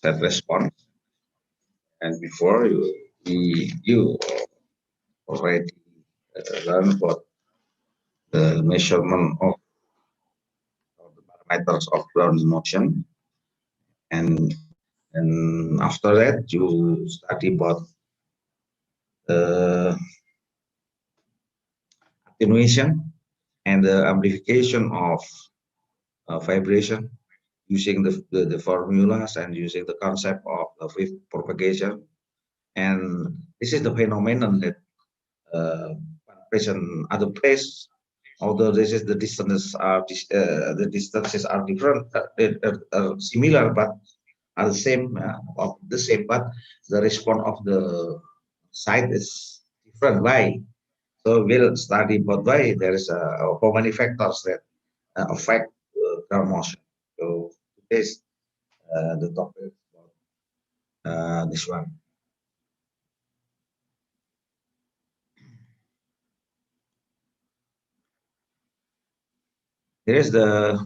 set response. And before you already learn about the measurement of the parameters of ground motion, and after that you study about the attenuation and the amplification of vibration using the formulas and using the concept of the wave propagation. And this is the phenomenon that present other place, although this is the distances are the distances are different, similar, but are the same, but the response of the site is different. Why? So we'll study both why there is how many factors that affect ground motion. So today's the topic about this one. Here is the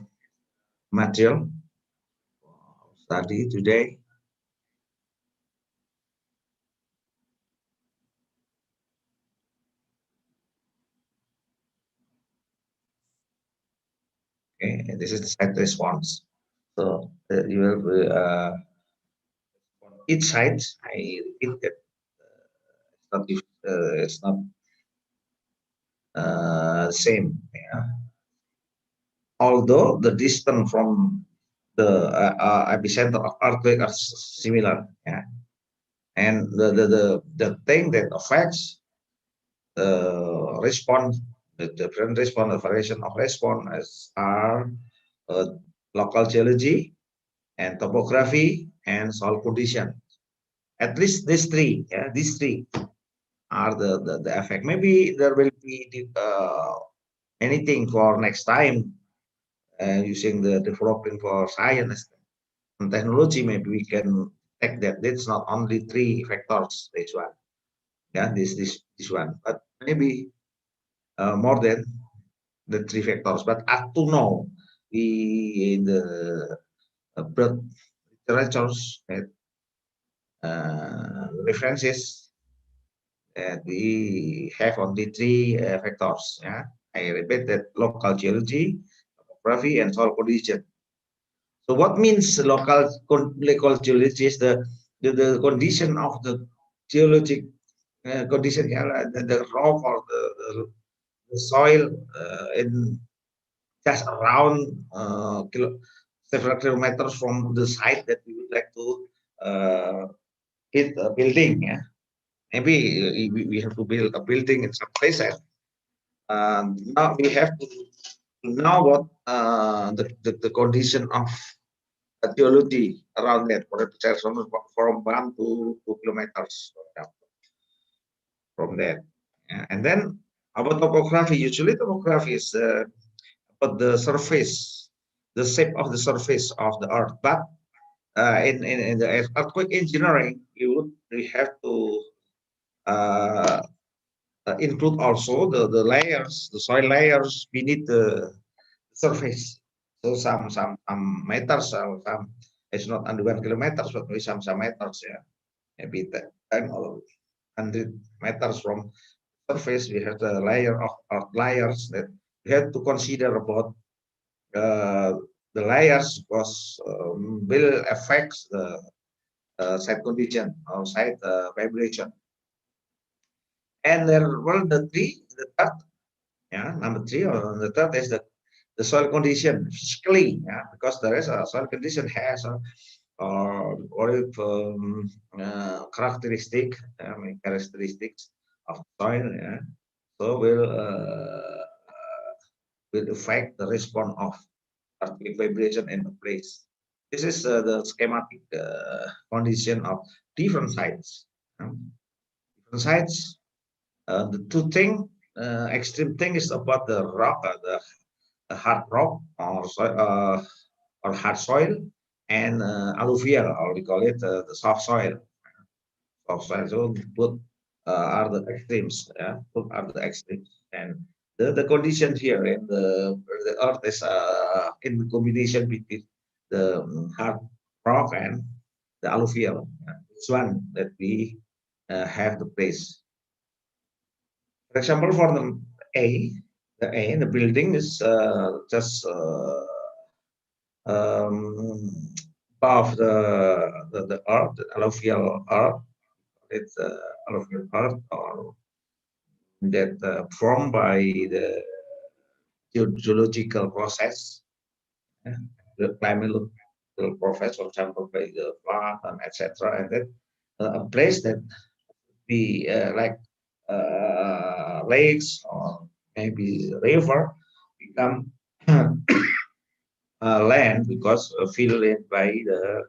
material study today. Okay, and this is the site response. So you will each side. I repeat that it's not same. Yeah. Although the distance from the epicenter of earthquake are similar. Yeah. And the thing that affects the response, the different response, the variation of response are local geology and topography and soil condition. At least these three, yeah, these three are the effect. Maybe there will be anything for next time using the developing for science and technology. Maybe we can take that. It's not only three factors. This one, yeah, this one, but maybe more than the three factors. But up to now, we in the broad literatures that references that we have only three factors. Yeah, I repeat that: local geology, topography, and soil condition. So what means local geology is the condition of the geologic condition, yeah, the rock or the soil in just around several kilometers from the site that we would like to hit a building. Yeah, maybe we have to build a building in some places. Now we have to know what the condition of geology around that, for example, from 1 to 2 kilometers from that. And then about topography, usually topography is about the surface, the shape of the surface of the earth. But in the earthquake engineering, we have to include also the layers, the soil layers beneath the surface. So some meters, some it's not under 1 kilometers, but maybe some meters, yeah, maybe 10 or 100 meters from surface. We have the layer of layers that we have to consider about the layers because will affect the site condition or site vibration. And there were the third, yeah, number three, or the third is the soil condition physically, yeah, because there is a soil condition has or if characteristic, characteristics of soil, yeah, so will affect the response of earthquake vibration in the place. This is the schematic condition of different sites. Different sites. The two thing, extreme thing is about the rock, the hard rock or hard soil, and alluvial, or we call it the soft soil. Soft soil. So both are the extremes. Yeah, both are the extremes, and the condition here in the earth is in combination between the hard rock and the alluvial. This one that we have the place. For example, for A, the building is just um, above the earth, the alluvial earth. It's alluvial earth, or that formed by the geological process, yeah, the climatological process, for example, by the flood and etc. And then a place that be like lakes or maybe river become land because filled in by the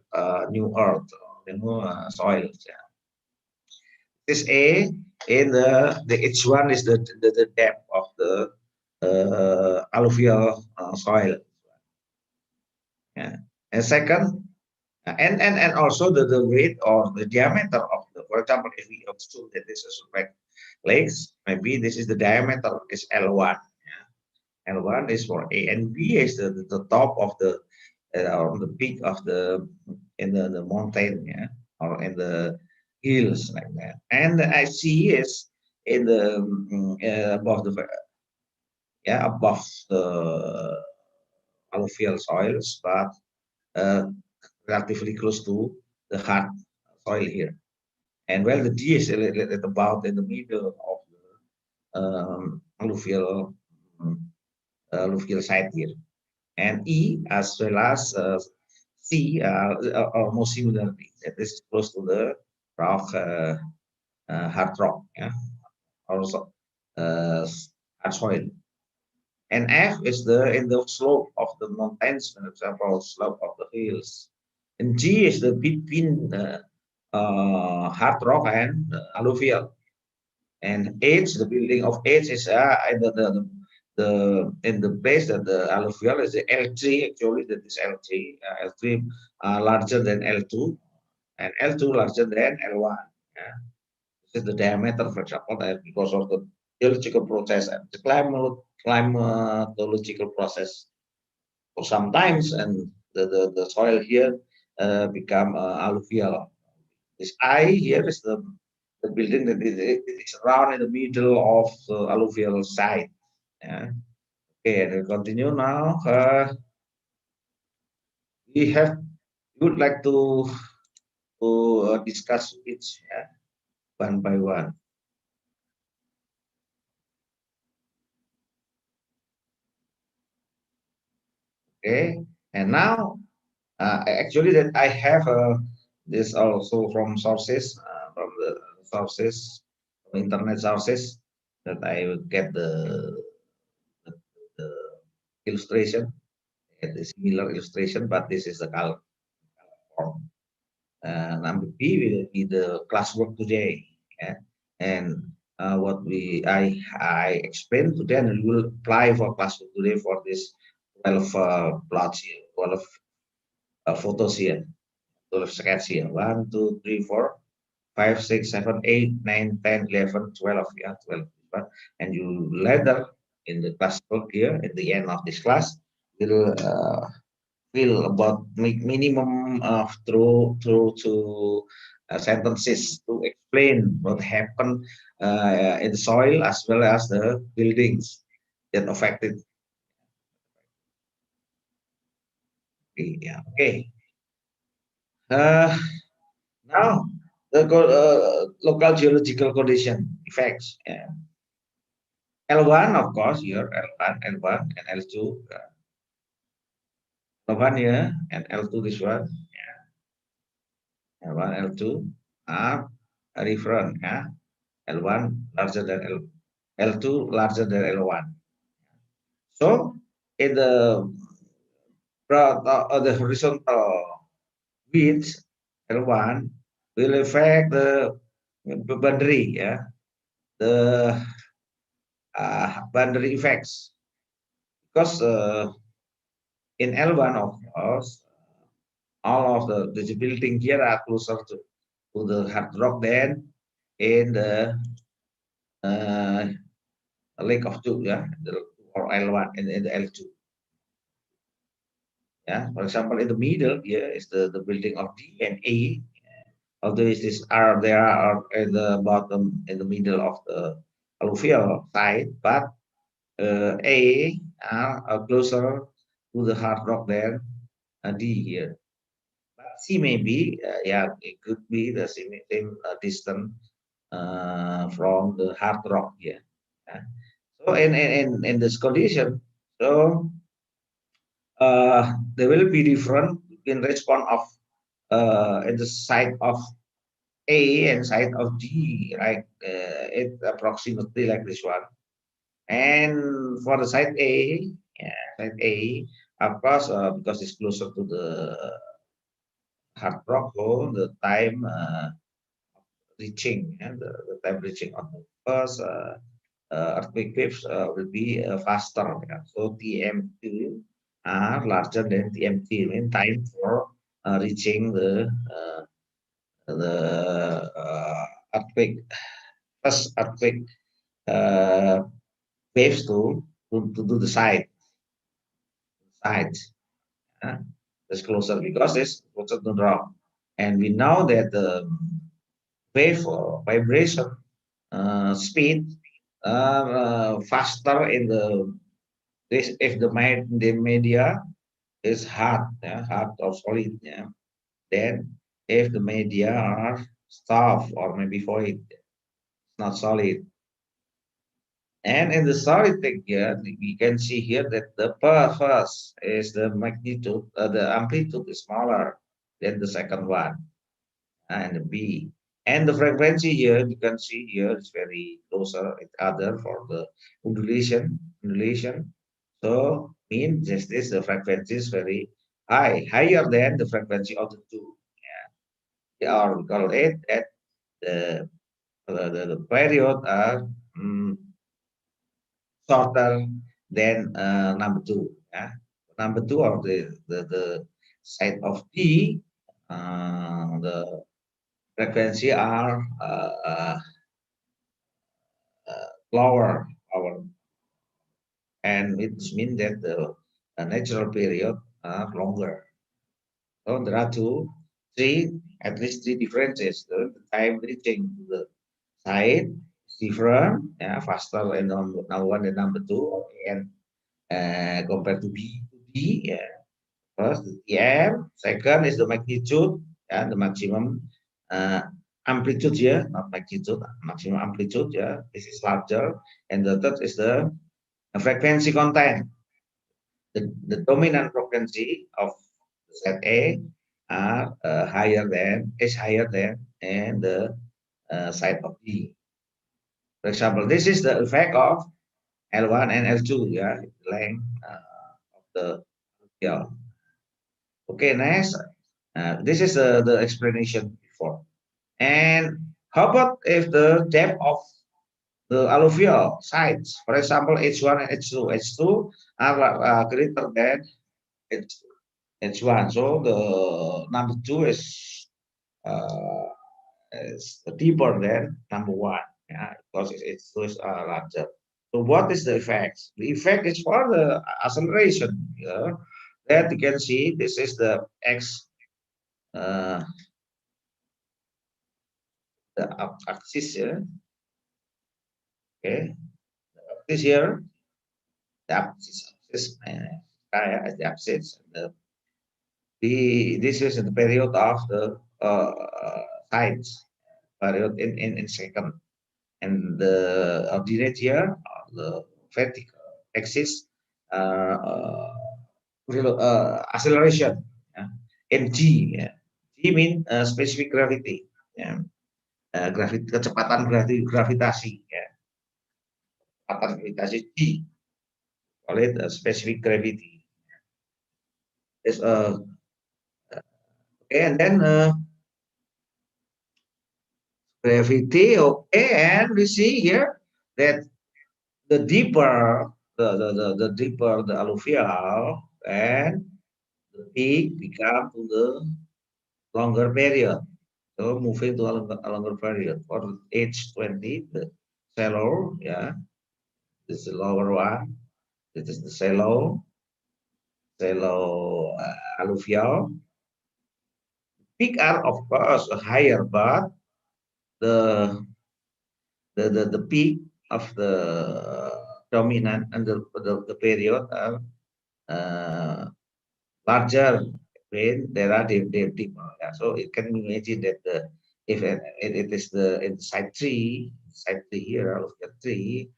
new earth, the new soils. Yeah. This A in the H1 is the depth of the alluvial soil. Yeah. And second, and also the width or the diameter of the, for example, if we assume that this is like lakes, maybe this is the diameter is L1. Yeah. L1 is for A, and B is the top of the or the peak of the in the mountain, yeah, or in the hills like that. And I see is in the above the, yeah, above the alluvial soils, but uh, relatively close to the hard soil here. And well, the D is at about in the middle of the alluvial site here. And E as well as C are almost similarly. That is close to the rock, hard rock, yeah, also hard soil. And F is the in the slope of the mountains, for example, slope of the hills. And G is the between hard rock and alluvial. And H, the building of H is in in the place that the alluvial is the L3, actually that is L3, L3 larger than L2 and L2 larger than L1. Yeah. This is the diameter, for example, that because of the geological process and the climatological process. So sometimes and the soil here become alluvial. This I here is the building that is around in the middle of the alluvial site. Yeah. Okay, and we continue now. We have we would like to discuss each, yeah, one by one. Okay, and now actually that I have this also from sources, from the sources, from internet sources, that I will get the illustration, the similar illustration, but this is the color form. Number B will be the classwork today, yeah? And what I explained today, and we will apply for classwork today for this 12 plots here, 12 photos here, 12 sketches here. 1, 2, 3, 4, 5, 6, 7, 8, 9, 10, 11, 12. Yeah, 12. And you later in the classwork here at the end of this class will feel about minimum of through to sentences to explain what happened in the soil as well as the buildings that affected. Yeah, okay. Uh, Now the local geological condition effects. Yeah. L1, of course, here L1, L1, and L2. L1 here and L2 this one. L1, L2 are different. Yeah. L1 larger than L2 larger than L1. So in the horizontal width, L1 will affect the boundary, yeah, the boundary effects, because in L1, of course, all of the building here are closer to the hard rock than in the uh, lake of two, yeah, or L1 and in the L2. Yeah, for example, in the middle here is the building of D and A. Although it is are there are at the bottom in the middle of the alluvial side, but A are closer to the hard rock than D here. But C may be, yeah, it could be the same distance from the hard rock here. Yeah. So in this condition, so there will be different in response of at the side of A and side of D, right? It approximately like this one. And for the side A, yeah, side A, of course, because it's closer to the hard rock, so the time reaching, and the time reaching on the first earthquake waves will be faster. Yeah. So TM2 are larger than TM3, mean time for reaching the earthquake, first earthquake uh, waves to do the sides. Uh, it's closer because it's closer to the rock. And we know that the wave or vibration speed are faster in the this if the media is hard, yeah, hard or solid, yeah. Then if the media are soft or maybe void, not solid. And in the solid figure, we can see here that the first is the magnitude, the amplitude is smaller than the second one, and the B. And the frequency here, you can see here is very closer each other for the undulation. So means this the frequency is very high, higher than the frequency of the two. Or we call it that the period are shorter than number two. Yeah? Number two or the side of D, the frequency are lower, lower, and it means that the natural period are longer. So there are at least three differences. The time reaching to the side is different, yeah, faster in number one and number two, and compared to B, yeah. First, the TM. Second is the magnitude, yeah, the maximum uh, amplitude here, not magnitude, maximum amplitude, yeah. This is larger. And the third is the frequency content. The dominant frequency of set A are higher than and the side of B. For example, this is the effect of L1 and L2, yeah, length of the yeah. Okay, next. This is the explanation before. And how about if the depth of the alluvial sites, for example, H1 and H2, H2 are greater than H1. So the number two uh, is deeper than number one, yeah, because H2 is larger. So what is the effect? The effect is for the acceleration. Yeah, that you can see. This is the X. Uh, the axis here, okay, this here, the axis, the axis. This is the period of the tides, period in second, and the ordinate here, the vertical axis, uh, uh, acceleration, yeah. And G, yeah. G mean specific gravity, yeah. Kecepatan gravitasi, ya. Kecepatan gravitasi G, call it specific gravity. Is okay, and then gravity, okay, and we see here that the deeper the deeper the alluvial, and the peak become to the longer period. So moving to a longer period for age 20, the shallow, yeah, this is the lower one. This is the shallow shallow alluvial. Peak are of course higher, but the peak of the dominant and the period are larger when there are deeper. Yeah. So it can imagine that if it is the side tree here of the tree,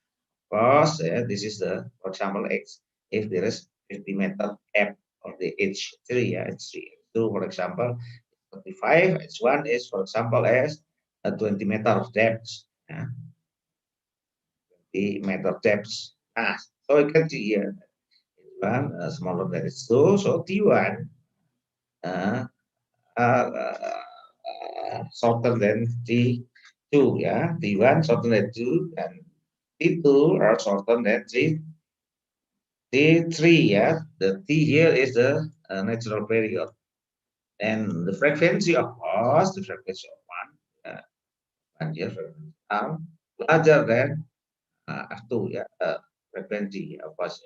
because this is the, for example, X, if there is 50-meter gap of the H3, yeah, H3, H2, for example, 25, H1 is, for example, as a 20-meter of depth, yeah, 20-meter depth. Ah, so you can see here, H1 smaller than H2, so T1 uh, shorter than T2, yeah, T1 shorter than 2, and T2 are shorter than T3, yeah, the T here is the natural period, and the frequency of course, the frequency of one here are larger than F2, yeah, frequency of course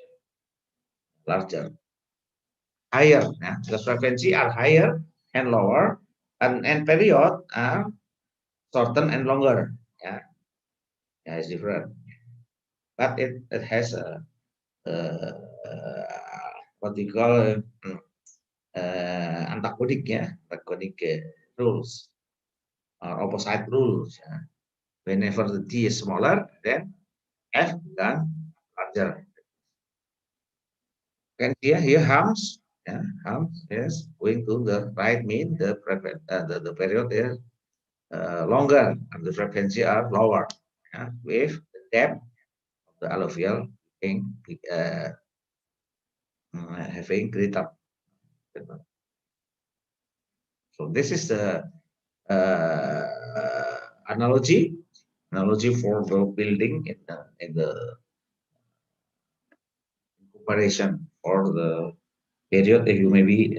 larger, higher, yeah, the frequency are higher and lower, and period are shorten and longer, yeah, yeah, it's different, but it has a what we call antagonic, yeah, antagonic rules or opposite rules. Yeah. Whenever the T is smaller, then F become larger. And here hams, yeah, hams, yes, going to the right mean the period is longer and the frequency are lower, yeah, with the depth of the alluvial being having greater. So this is the analogy for the building in the comparison for the period. If you maybe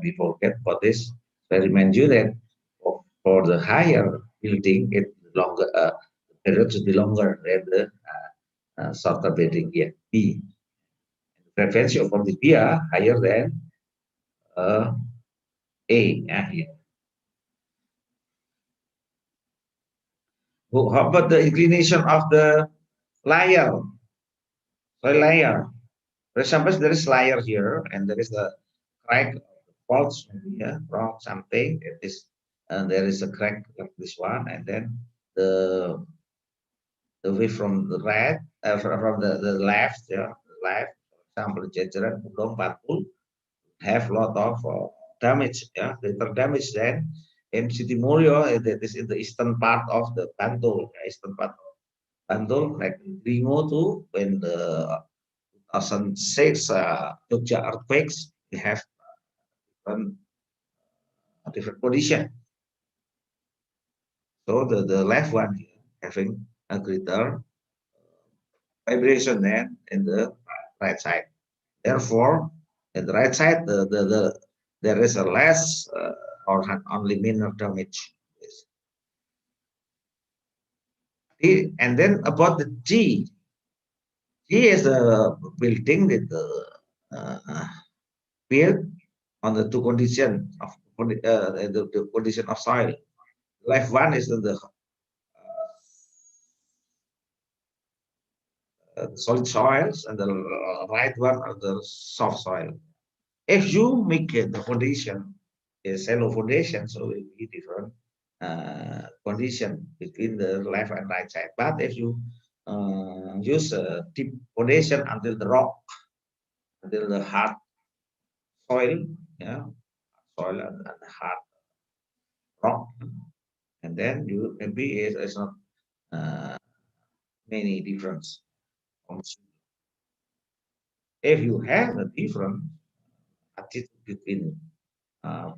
before forget about this, so I remind you that for the higher building, it longer the period should be longer than the shorter building here B. The frequency of the B are higher than uh, A. Here. How about the inclination of the layer? Soil layer. For example, there is layer here, and there is the crack of the faults, maybe, yeah, rock, something. It is, and there is a crack like this one, and then the way from the right, from the left, yeah, left. For example, Jejeran, Pudong, Bantul have a lot of damage, yeah, little damage. Then in City Mulyo, that is in the eastern part of the Bantul, eastern part of Bantul, like Rimo too, when the 2006 Jogja earthquakes, we have different, different condition. So the left one here having a greater vibration than in the right side. Therefore, in the right side, there is a less or only minor damage. And then about the G, G is a building with built on the two condition of the condition of soil. Left one is the solid soils, and the right one are the soft soil. If you make the foundation a shallow foundation, so it will be different condition between the left and right side. But if you use a deep foundation until the rock, until the hard soil, yeah, soil and hard rock, and then you maybe it's not uh, many difference. If you have a different attitude between uh,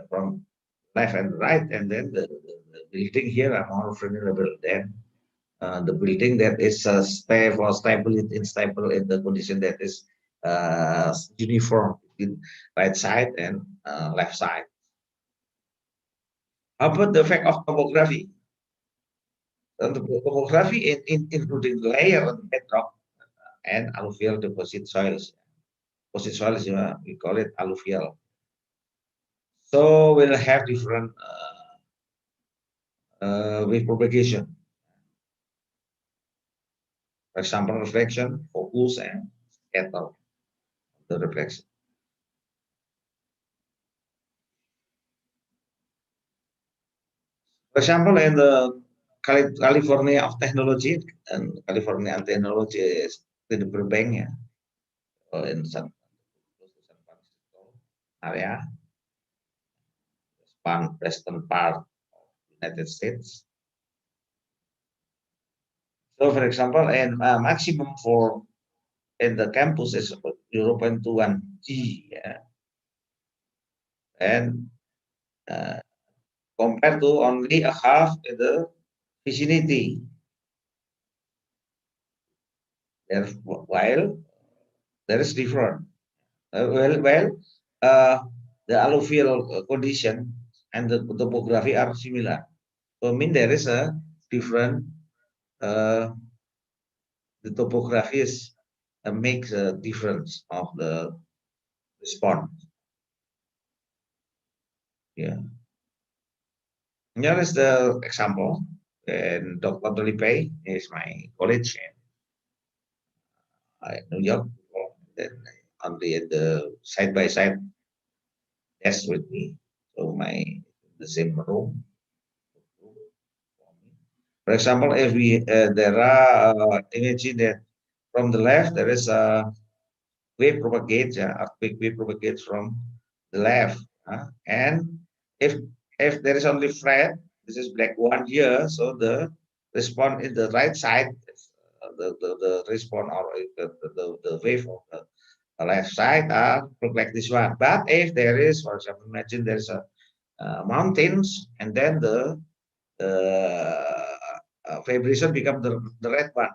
from left and right, and then the building here are more vulnerable than the building that is stable in the condition that is uniform between right side and left side. How about the effect of topography? And the topography including layer and bedrock. and alluvial deposit soils. Deposit soils, we call it alluvial. So we'll have different wave propagation. For example, reflection, focus, and scatter the reflection. For example, in the California of technology and California and technology is in the Burbank, in San Francisco area, western part of United States. So, for example, and maximum for in the campus is 0.21 G, and uh, compared to only a half in the vicinity. There, while there is different. Uh, the alluvial condition and the topography are similar. So, I mean, there is a different. Uh, the topography is makes a difference of the response. Yeah. Here is the example. And Dr. Dolipe is my college in New York. Then only at the side by side desk with me. So the same room. For example, if we there are imagine that from the left there is a wave propagates, earthquake wave propagates from the left, and if there is only flat, this is black one here, so the response in the right side, the response or the wave of the left side look like this one. But if there is, for example, imagine there's a mountains, and then the vibration become the red one.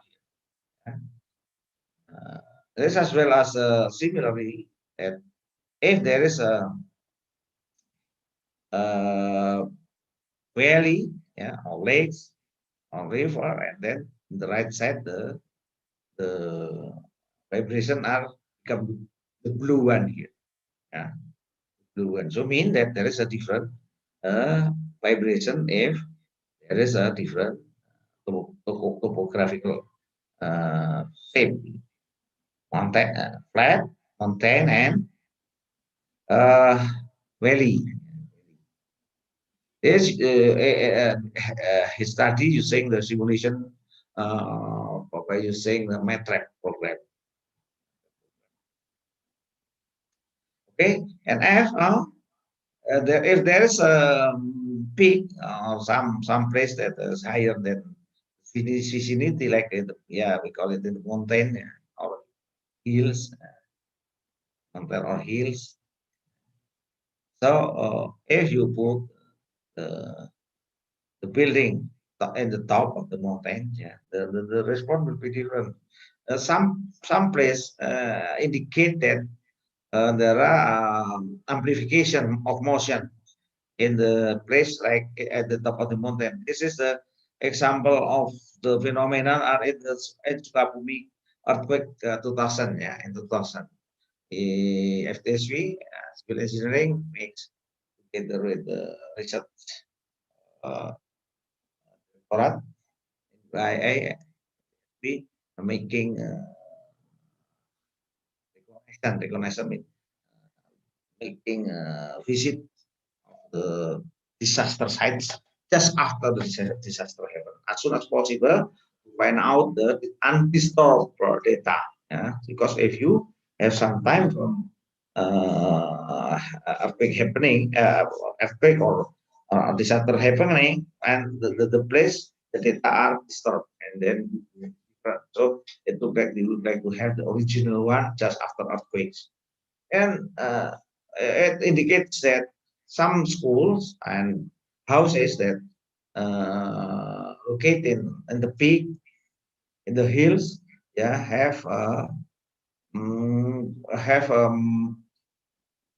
Uh, this as well as similarly, that if there is a uh, valley, or lakes, or river, and then on the right side the vibration are become the blue one here, yeah, blue one. So mean that there is a different vibration if there is a different topographical shape, mountain, flat, mountain, and uh, valley. Yes, his study using the simulation by using the MATLAB program. Okay, and if there is a peak or some place that is higher than vicinity, like we call it in the mountain, or hills, mountain or hills. So if you put the building in the top of the mountain, the response will be different. Some place indicate that there are amplification of motion in the place like at the top of the mountain. This is the example of the phenomenon are in the Sukabumi earthquake 2000, in 2000. FTSV, civil engineering, makes together with the research uh, Directorate IEE making recognition, making visit the disaster sites just after the disaster happened, as soon as possible to find out the undisturbed data. Yeah? Because if you have some time from earthquake happening, earthquake or disaster happening, and the place, the data are disturbed, and then so it look like they would like to have the original one just after earthquakes. And it indicates that some schools and houses that located in the peak, in the hills, have have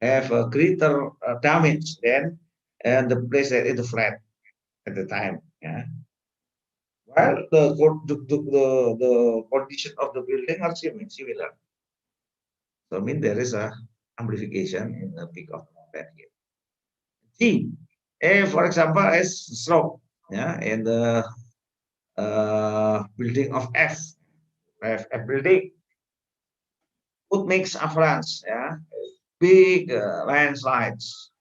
have a greater damage than and the place that is flat at the time. Yeah, While the condition of the building are similar. So I mean there is a amplification in the peak of the mountain here. G, for example, as slope, yeah, in the building of F building would make avalanche, yeah, big landslides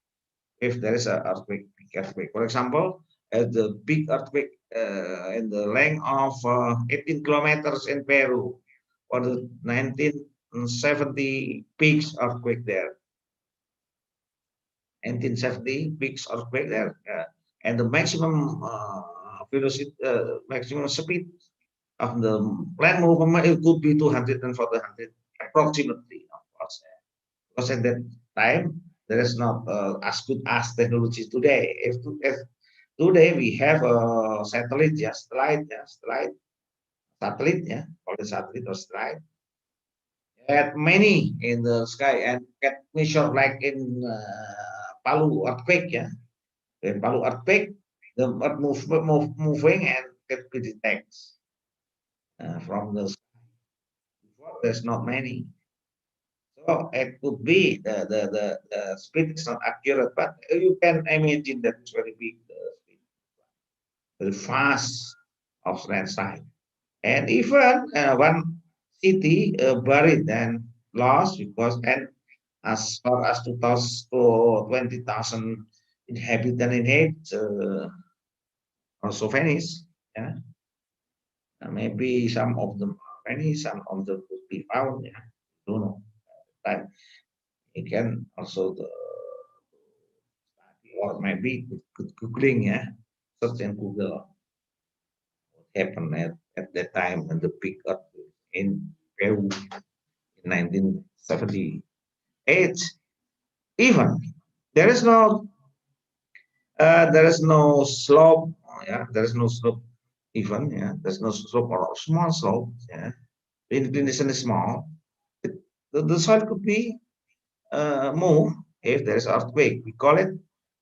if there is a earthquake, big earthquake. For example, the big earthquake in the length of 18 kilometers in Peru, or the 1970 peaks earthquake there. 1970 peaks earthquake there, and the maximum velocity, maximum speed of the land movement, it could be 200 and 400 approximately, of course. Because at that time there is not as good as technology today. If today we have a satellite, satellite, yeah, call it satellite or satellite, at many in the sky and get measured like in Palu earthquake, yeah. In Palu earthquake, the earth moving and get detected from the sky. Before, there's not many. So it could be the speed is not accurate, but you can imagine that it's very big, speed, very fast of landslide. And even one city buried and lost because and as far as 2000 to 20,000 inhabitants in it also vanished. Yeah, maybe some of them vanished, some of them could be found. Yeah, don't know. But it can also or maybe googling, yeah, search in Google what happened at that time when the big earthquake in Peru in 1978. Even there is no slope, yeah, there is no slope even, yeah, there's no slope or small slope, yeah. The inclination is small. It, the soil could be moved if there is earthquake. We call it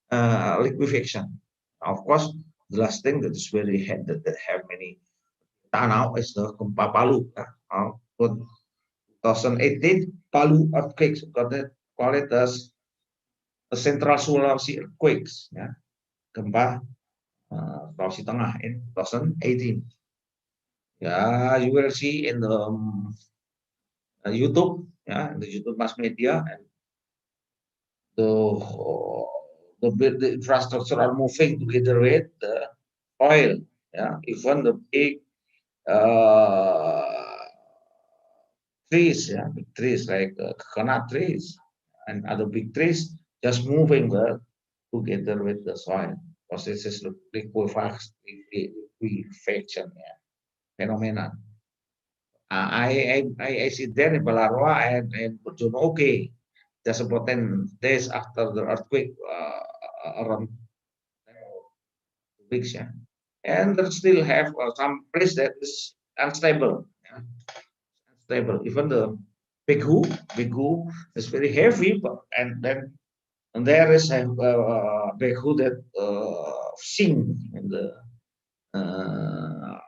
liquefaction. Of course, the last thing that is very head that have many tanau is the Gempa Palu. 2018 Palu earthquakes. Call it as the Central Sulawesi earthquakes. Ya. Gempa Sulawesi Tengah in 2018. Yeah, you will see in the YouTube, yeah, the YouTube mass media, and the infrastructure are moving together with the oil. Yeah, even the big uh, trees, yeah, big trees like coconut trees and other big trees, just moving together with the soil. Because this is liquefaction, yeah, phenomena. I see there in Balaroa and Bojono, okay, just about 10 days after the earthquake, around 2 weeks, yeah. And they still have some place that is unstable, yeah, unstable. Even the big who is very heavy, but and then and there is a big who that sink uh,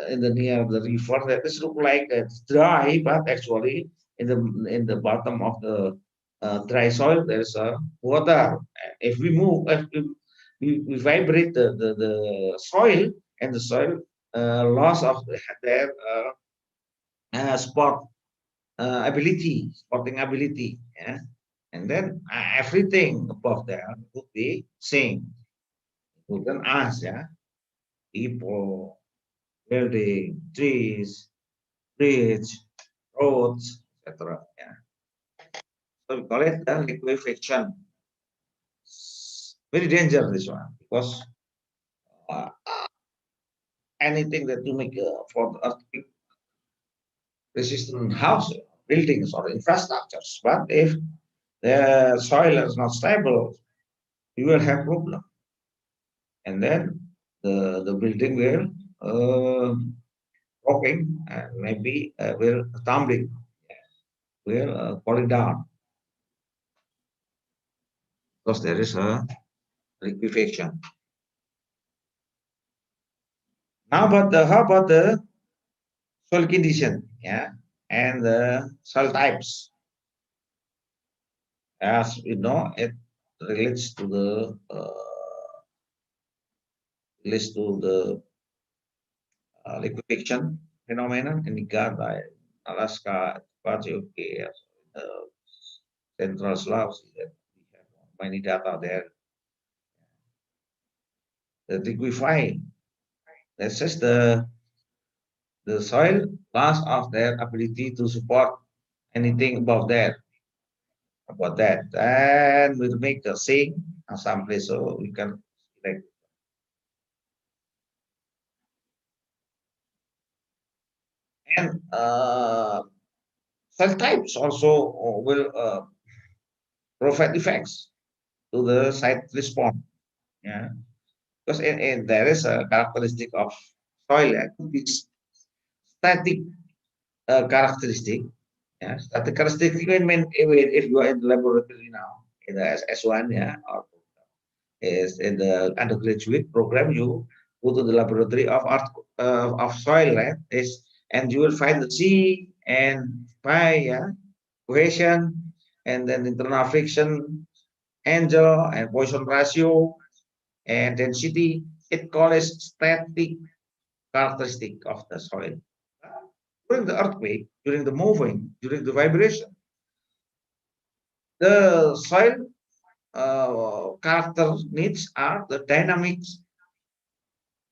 in the near the river that is look like it's dry, but actually in the bottom of the dry soil there's water. If we move, if we vibrate the soil, and the soil loss of their sport sporting ability, yeah? And then everything above there would be sink, wouldn't us, yeah, people, building, trees, bridge, roads, etc. Yeah. So we call it liquefaction. Very dangerous this one because uh, anything that you make for earthquake resistant house, buildings or infrastructures, but if the soil is not stable, you will have problem, and then the building will rocking and maybe will tumbling, will falling down because there is a liquefaction. How about the soil condition? Yeah, and the soil types. As you know, it relates to the liquefaction phenomenon in Uganda, Alaska, parts of central South. We have many data there. The liquefying, that's just the soil loss of their ability to support anything above that. About that, and we'll make a sink assembly so we can like. And cell types also will provide effects to the site response. Yeah, because there is a characteristic of soil that could be static characteristic. Yeah, static characteristic mean if you are in the laboratory now in the S1, yeah, or is in the undergraduate program, you go to the laboratory of art of soil, right? Is and you will find the C and pi, yeah, cohesion, and then internal friction, angle, and Poisson ratio, and density. It calls static characteristic of the soil. During the earthquake, during the moving, during the vibration, the soil character needs are the dynamic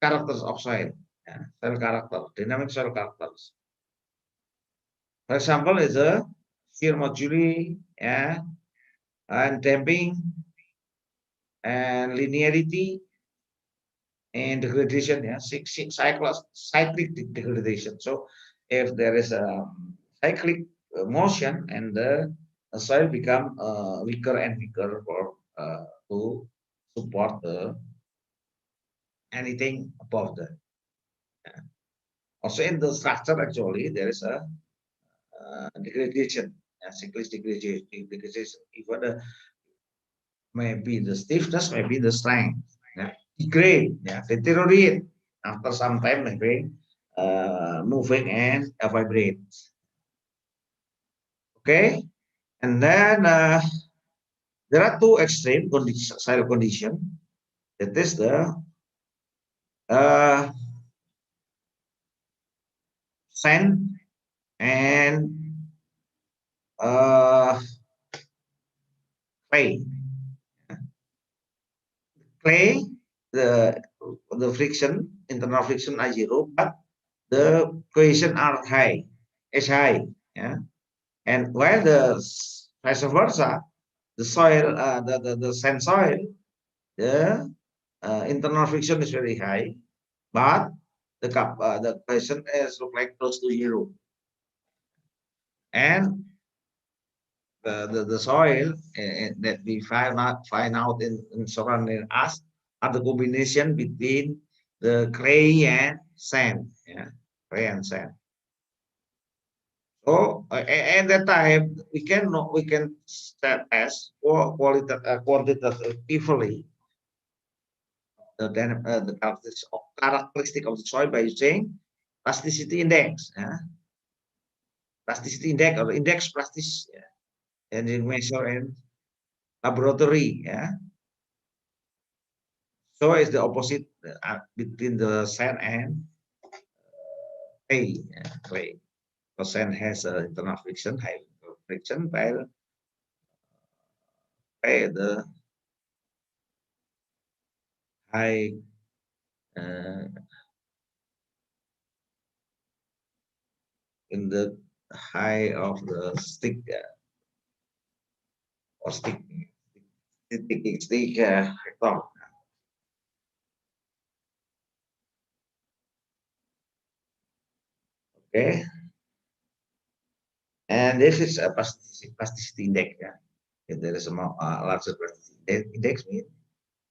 characters of soil. Yeah, soil character, dynamic soil characters. For example, is a shear moduli, yeah, and damping and linearity and degradation, yeah, cyclic degradation. So if there is a cyclic motion and the soil become weaker and weaker for to support anything above that. Yeah. Also in the structure, actually, there is a degradation, cyclic degradation. Even the maybe the stiffness, maybe the strength, yeah, degrade, yeah, deteriorate after some time, maybe moving and vibrate. Okay, and then there are two extreme soil condition. That is the uh, sand and uh, clay. Clay, the friction, internal friction are zero, but the cohesion are high, is high. Yeah, and while the vice versa, the soil, the sand soil, the internal friction is very high, but the cohesion is look like close to zero, and the soil that we find out in surrounding us are the combination between the clay and sand, yeah, clay and sand. So at that time we can test for quantitatively the characteristic of the soil by using plasticity index, plasticity index or index plastic, and you measure in laboratory, yeah. So it's the opposite between the sand and clay, clay. Because sand has internal friction, high friction, while clay the high uh, in the high of the stick or stick top. Okay, and this is a plasticity index. Yeah, if there is a more larger plasticity index, means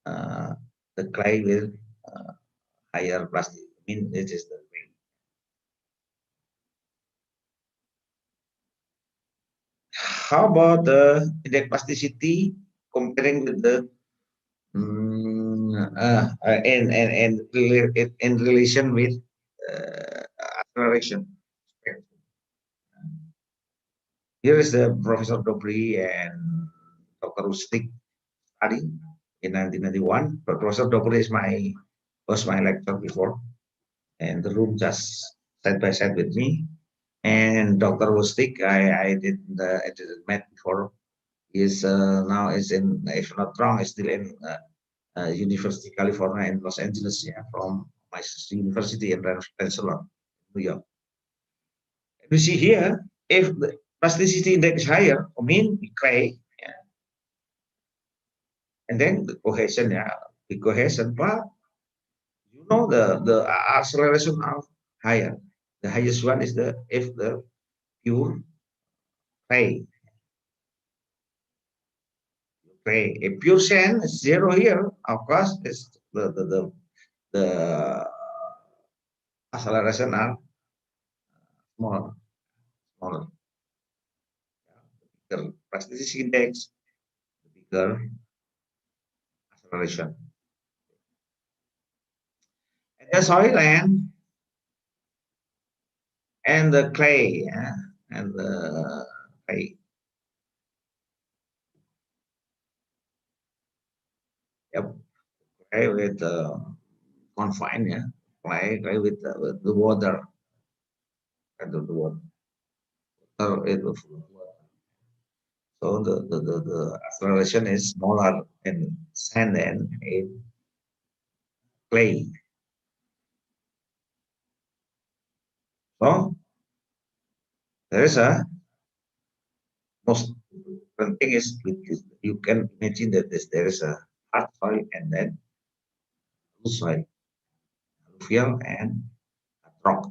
uh, the clay will uh, higher plastic. I mean, this is the way. How about the index plasticity comparing with the in relation with acceleration. Here is the Professor Dobry and Dr. Rustik study in 1991. But Professor Dobry is was my lecturer before, and the room just side by side with me. And Dr. Rustik, I didn't met before. Is now is in, if not wrong, is still in University California in Los Angeles, yeah, from my university in Rensselaer, New York. You see here, if the plasticity index is higher, I mean clay, yeah, and then the cohesion, yeah, the cohesion, but you know the acceleration are higher. The highest one is the if the pure clay. A pure sand is zero here. Of course, it's the acceleration are smaller, smaller. The plasticity index, the bigger acceleration. And the soil and the clay, yeah, and the clay. Yep, clay with confined, yeah, clay with the water and the water. It will flow. So the acceleration is smaller in sand and in clay. So there is a most important thing is you can imagine that there is a hard soil and then loose soil, alluvial and rock.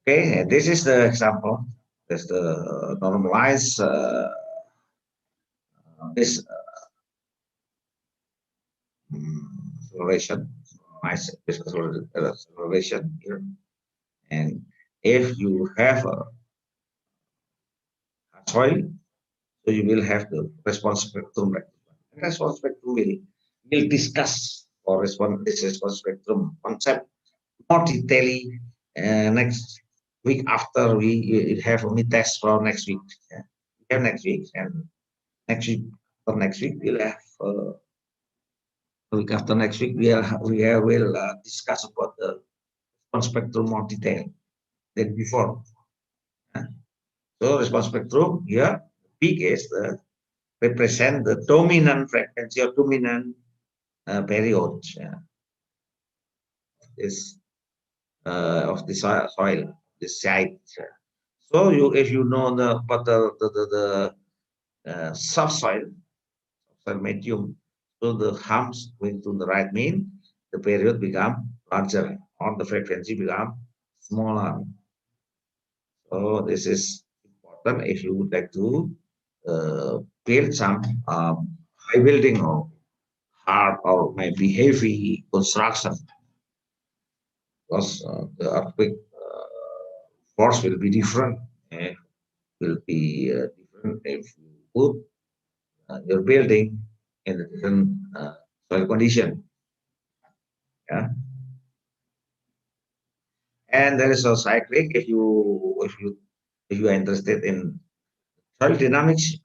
Okay, this is the example. That's the normalized this acceleration, normalized this acceleration here. And if you have a soil, so you will have the response spectrum. Response spectrum will discuss or respond this response spectrum concept more detailedly next week after we have a mid test for next week. Yeah. We have next week and next week for next week we'll have week after next week will discuss about the response spectrum more detail than before. Yeah. So response spectrum here, peak is the represent the dominant frequency or dominant period, yeah, is of the soil, the site. Yeah. So you, if you know the but the subsoil, subsoil medium, so the humps going to the right mean the period become larger or the frequency become smaller. So this is important if you would like to build some high building or hard or maybe heavy construction, because the earthquake force will be different. Will be different if you put your building in a different soil condition. Yeah, and there is a cyclic. If you are interested in soil dynamics,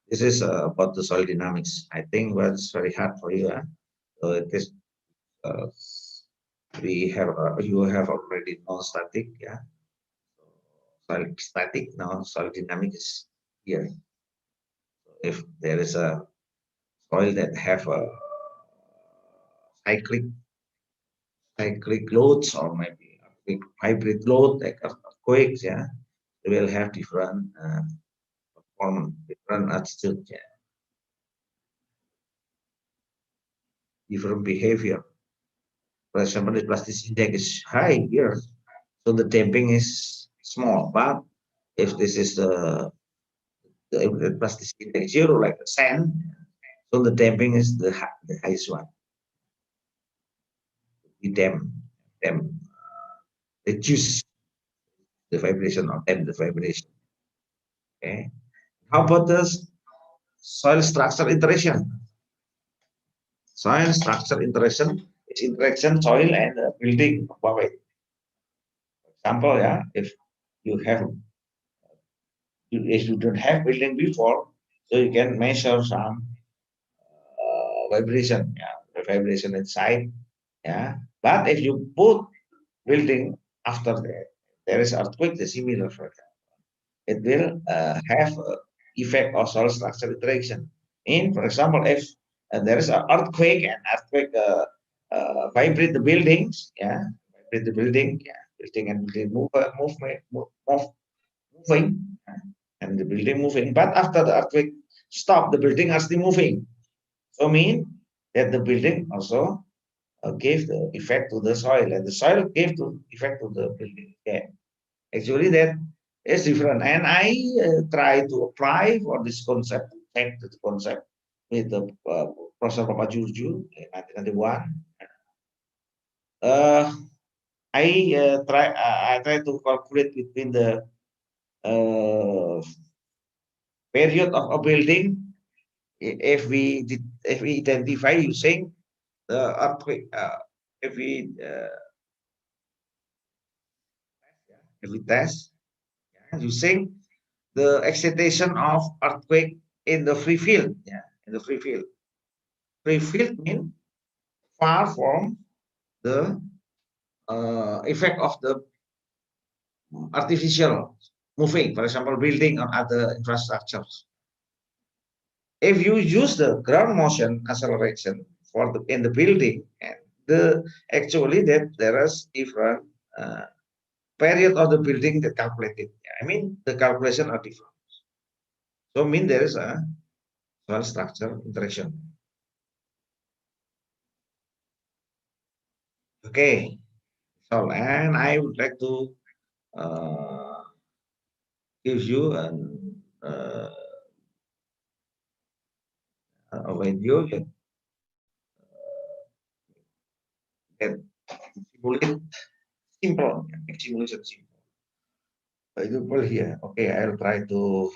this is about the soil dynamics. I think was very hard for you. Huh? So it is uh, we have you have already non-static. Yeah, soil static now soil dynamics here. If there is a soil that have a cyclic loads or maybe a hybrid load like earthquakes, yeah, they will have different performance, different attitude, yeah, different behavior. For example, the plasticity index is high here, so the damping is small. But if this is the plasticity index zero, like the sand, so the damping is the highest one. We damp, reduce the vibration or damp the vibration. Okay. How about the soil structure interaction? Soil structure interaction is interaction soil and building above it. For example, yeah, if you don't have building before, so you can measure some vibration, yeah, the vibration inside, yeah. But if you put building after that, there is earthquake, the similar for example. It will have effect of soil structure interaction. In, for example, if there is an earthquake and earthquake vibrate the buildings, yeah, vibrate the building, yeah, building and building moving, yeah, and the building moving. But after the earthquake stop, the building are still moving. So mean that the building also gave the effect to the soil, and the soil gave the effect to the building. Yeah. Actually, that is different, and I try to apply for this concept, take the concept with the Professor Papa Jurju in 1991. Uh, I try to calculate between the uh, period of a building if we identify using the earthquake if we uh, if we test using the excitation of earthquake in the free field. Yeah, in the free field. Free field means far from the effect of the artificial moving, for example, building or other infrastructures. If you use the ground motion acceleration for the in the building, and the actually that there is different period of the building that calculated. I mean the calculation are different. So mean there is a soil structure interaction. Okay. So and I would like to uh, give you uh, a video that simulate simple, make simulation simple. For example, here, okay, I'll try to,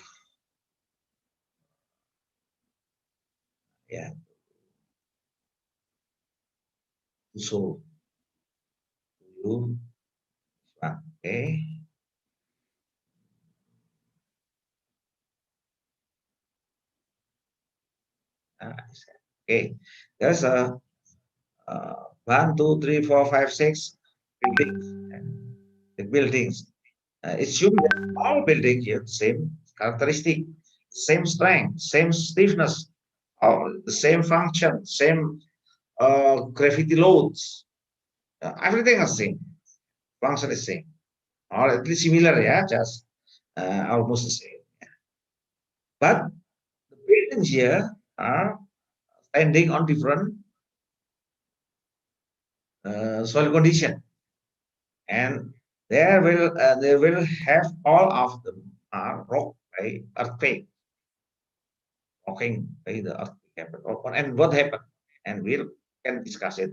yeah, to show you, okay. Okay, there's a 1, 2, 3, 4, 5, 6 buildings. The buildings. Assume that all buildings have same characteristic, same strength, same stiffness, or the same function, same gravity loads. Everything is same. Function is same, or at least similar, yeah, just almost the same. But the buildings here are standing on different soil condition, and they will have all of them are rock by earthquake, rocking by the earthquake happened. And what happened, and we can discuss it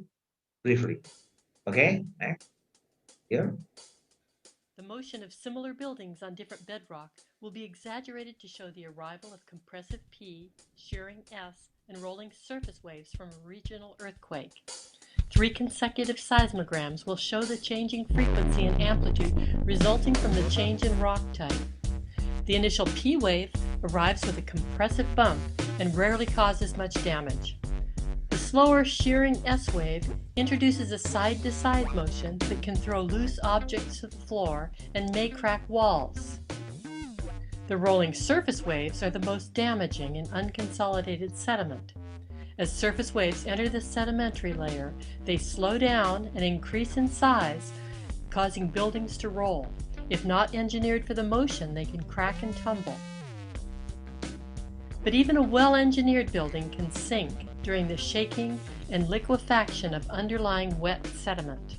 briefly. Okay, next here. The motion of similar buildings on different bedrock will be exaggerated to show the arrival of compressive P, shearing S, and rolling surface waves from a regional earthquake. 3 consecutive seismograms will show the changing frequency and amplitude resulting from the change in rock type. The initial P wave arrives with a compressive bump and rarely causes much damage. The slower shearing S wave introduces a side-to-side motion that can throw loose objects to the floor and may crack walls. The rolling surface waves are the most damaging in unconsolidated sediment. As surface waves enter the sedimentary layer, they slow down and increase in size, causing buildings to roll. If not engineered for the motion, they can crack and tumble. But even a well-engineered building can sink during the shaking and liquefaction of underlying wet sediment.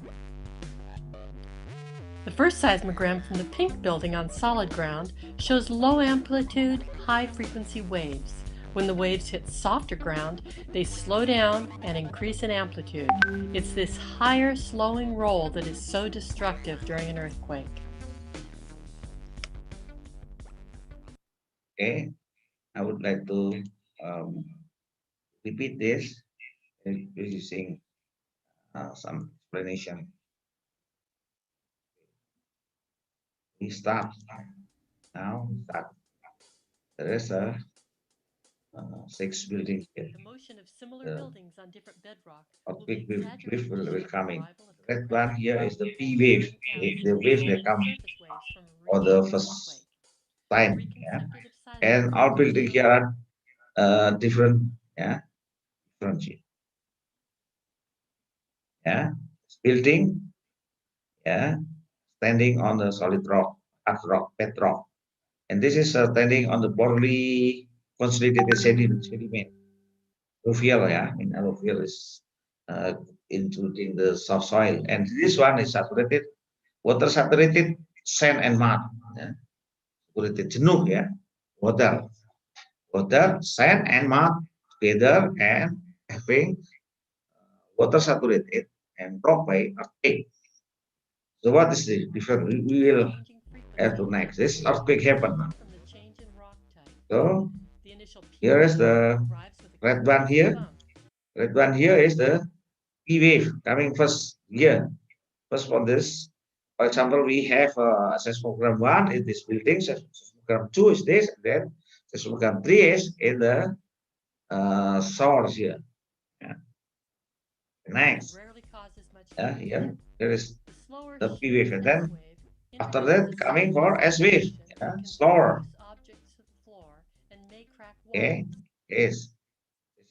The first seismogram from the pink building on solid ground shows low amplitude, high frequency waves. When the waves hit softer ground, they slow down and increase in amplitude. It's this higher slowing roll that is so destructive during an earthquake. Okay, I would like to repeat this using some explanation. We start now. Start. There is a six buildings here. The motion of similar The buildings on different bedrock will be earthquake wave exaggerated to will show the coming. arrival of Red one compressive here P, is the P wave. shearing S, The and wave they rolling come surface waves from a for the regional first earthquake. time. Three Yeah, consecutive silent and our events building shown here are different. Yeah, different. Yeah, building. Yeah, standing on the solid rock, hard rock, bedrock, and this is standing on the poorly consolidated sediment. Alluvial, yeah, I mean alluvial is uh, including the soft soil, and this one is saturated, water saturated sand and mud. Yeah, saturated jenuh, yeah, water, sand and mud together and having water saturated and rock by earthquake. So what is the difference? We will changing have frequency to next. that This results earthquake happened solely now. from the change in rock type. So The initial P here is wave the arrives with a red one compressive here. bump. Red one here is the P wave coming first here. First for this, for example, we have seismogram one in this building, seismogram two is this, and then seismogram three is in the source here. Yeah. It Next, rarely causes much yeah, damage. here there is The slower the P wave, shearing and S then wave after introduces a that sudden coming for S wave, acceleration yeah, that can throw slower. loose objects to the floor and may crack Okay, walls. yes,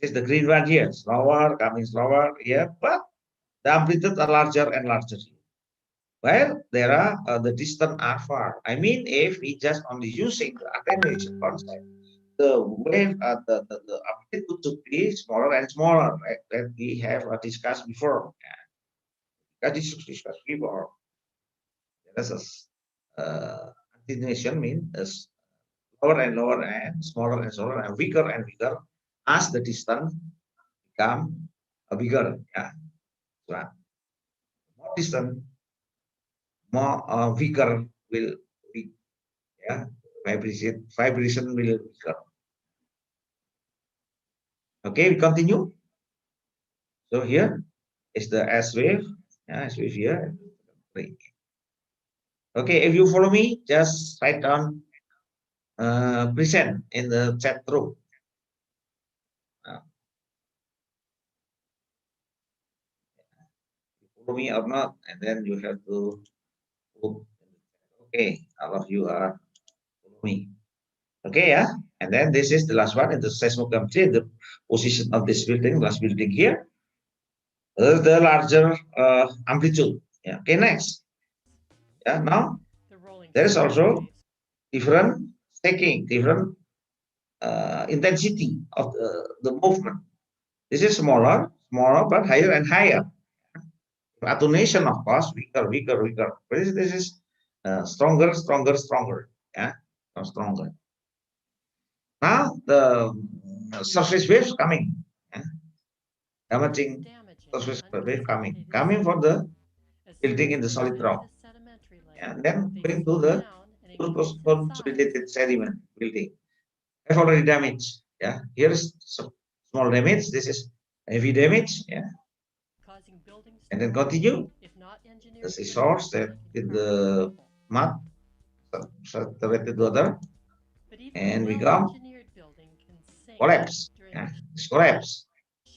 this is the green one here, slower, coming slower here, but the amplitude are larger and larger. Well, there are the distance are far. I mean, if we just only using the attenuation concept, the wave, the amplitude should be smaller and smaller, right? That we have discussed before. That is discussed before. That's attenuation means lower and lower and smaller and weaker as the distance become bigger. Yeah, right. More distant, more weaker will be, yeah, vibration will weaker. Okay, we continue. So here is the S wave. Yeah, S wave here. Okay, if you follow me, just write down present in the chat room. Uh, follow me or not, and then you have to put. Okay, all of you are follow me. Okay, yeah. And then this is the last one in the seismogram 3, the position of this building, last building here, the larger amplitude. Yeah. Okay, next. Yeah, now The rolling there is surface also waves. different staking, different intensity of the movement. This is smaller, but higher and higher. Attenuation, of course, weaker. This is stronger. Yeah, stronger. Now the surface waves coming, yeah, damaging Damaging surface wave unconsolidated coming for sediment. the As building in the surface waves solid enter rock, the sedimentary layer, and then they going to slow the down and increase in size, consolidated sediment building. Have already damaged. Yeah, here is some small damage. This is heavy damage. Yeah, causing buildings to and then crumble. continue. If not The engineered seashores that correctly, with properly the crumble. mud saturated water, But even a and we come well-engineered building can sink collapse. during Yeah, the it's collapse.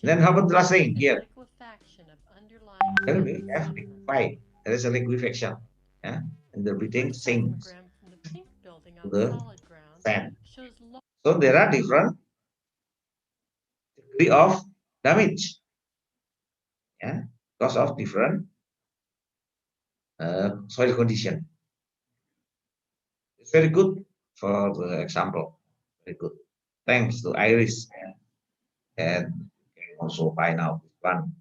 And then how shearing about the last thing and here? liquefaction of underlying Well, sand we and have sediment. liquefied. There is a liquefaction. Yeah, and the The breathing first sinks seismogram from the pink building to on the solid ground sand. shows low So there are different degree of damage. Yeah, because of different soil condition. It's very good for the example. Very good. Thanks to Iris. Yeah. And you can also find out this one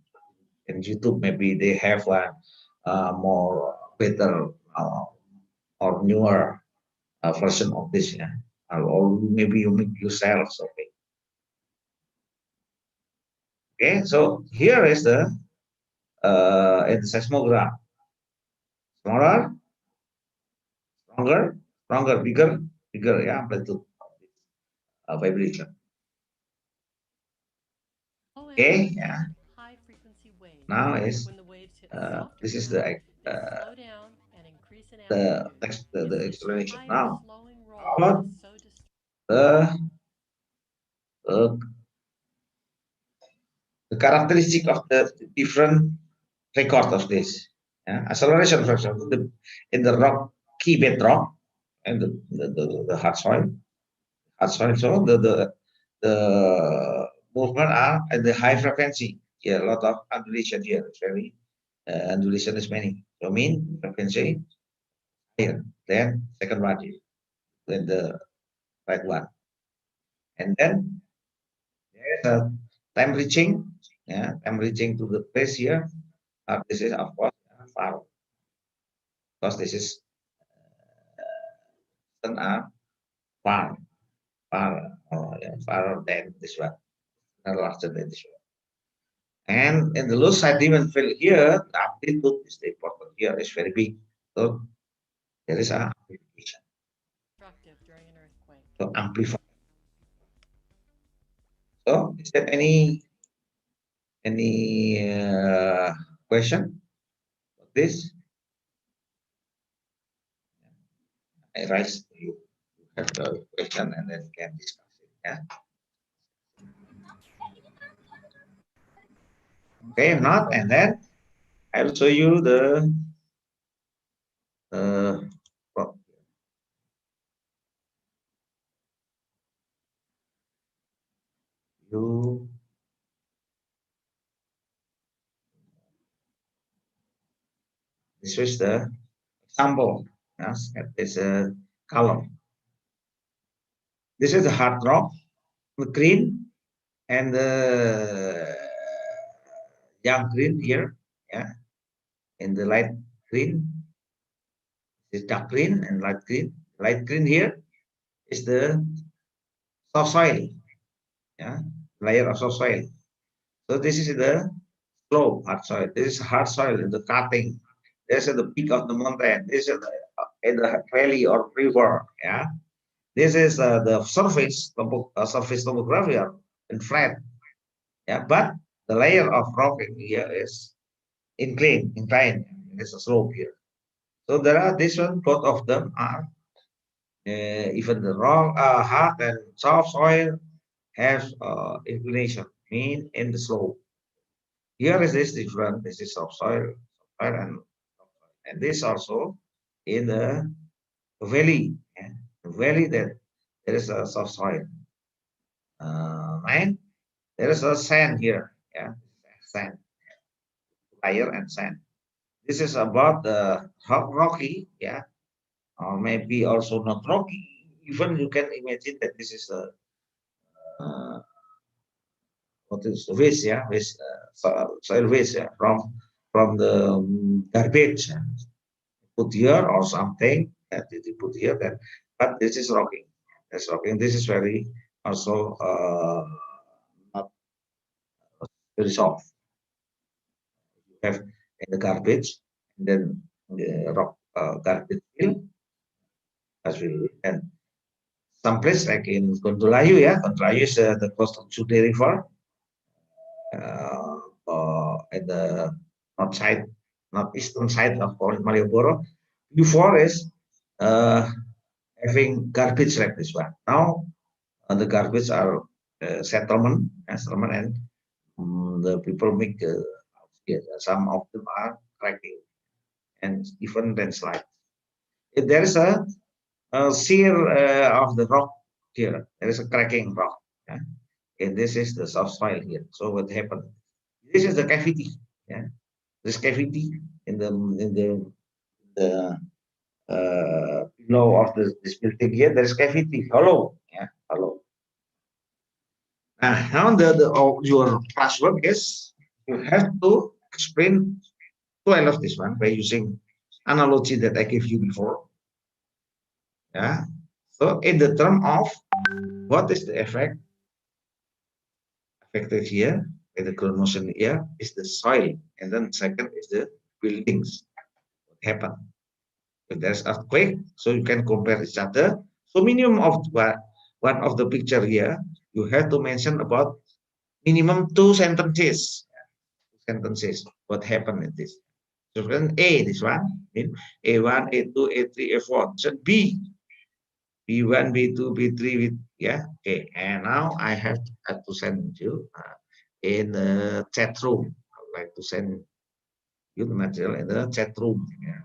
in YouTube. Maybe they have one more better or newer version of this. Yeah. Or maybe you make yourself. Okay. Okay. So here is the in the seismogram. Smaller, stronger, bigger. Yeah, amplitude. vibration. Low Okay, amplitude, yeah. high frequency waves. Now is When the waves hit softer this is ground, they slow down and increase in the amplitude. next It's the this explanation. higher Now, slowing how roll that about is so disturbing. the uh, the characteristic of the different record of this? Yeah? Acceleration, for example, in the rocky bedrock and the hard soil. So the movement are at the high frequency. Yeah, a lot of undulation here. It's very undulation is many. So mean frequency higher than second one, than the right one. And then there's a time reaching. Yeah, time reaching to the place here. This is of course far, because this is far, yeah, far than this one, not larger than this one. And in the low side dimension field here, the amplitude is the important here, is very big. So there is an amplification. Destructive during an earthquake. So amplify. So is there any question for this? I raise you have the question and then can discuss it. Yeah. Okay, if not, and then I will show you the uh, you this is the example. Yes, it's a color. This is the hard rock, the green, and the young green here. Yeah, in the light green is dark green and light green. Light green here is the soft soil. Yeah, layer of soft soil. So this is the slope hard soil. This is hard soil in the cutting. This is the peak of the mountain. This is in the valley or river. Yeah, this is the surface topography in flat. Yeah, but the layer of rock in here is inclined. There's a slope here. So there are this one. Both of them are even the rock, hard and soft soil has inclination, mean in the slope. Here is this different. This is soil and this also in the valley. Yeah, the valley that there is a soft soil. And there is a sand here. Yeah, sand, fire and sand. This is about the rocky. Yeah, or maybe also not rocky. Even you can imagine that this is a uh, what is waste, yeah, waste, soil waste, yeah, from the garbage, yeah, put here or something that you put here. That, but this is rocking. That's rocking. This is very also not very soft. You have in the garbage, and then the rock garbage fill as we and some place like in Kuliah, yeah, Kuliah is the coast of Sude River, at the north side, northeastern side of Malioboro. Before is uh, having garbage like this one. Now the garbage are settlement, and the people make yeah, some of them are cracking and even landslide. If there is a shear of the rock here, there is a cracking rock. Yeah? And this is the soft soil here. So what happened? This is the cavity. Yeah, this cavity in the below of this building here. There is cavity, hollow. Yeah, hollow. Now your classwork is you have to explain 12 of this one by using analogy that I gave you before. Yeah. So in the term of what is the effect affected here by the ground motion here is the soil, and then second is the buildings. What happened if there's earthquake? So you can compare each other. So minimum of what one of the picture here, you have to mention about minimum 2 sentences. Sentences. What happened in this? So then A, this one, in A1, A2, A3, A4. So B, B1, B2, B3, yeah. Okay. And now I have to send you in the chat room. I would like to send you the material in the chat room. Yeah.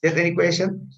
Is there any question?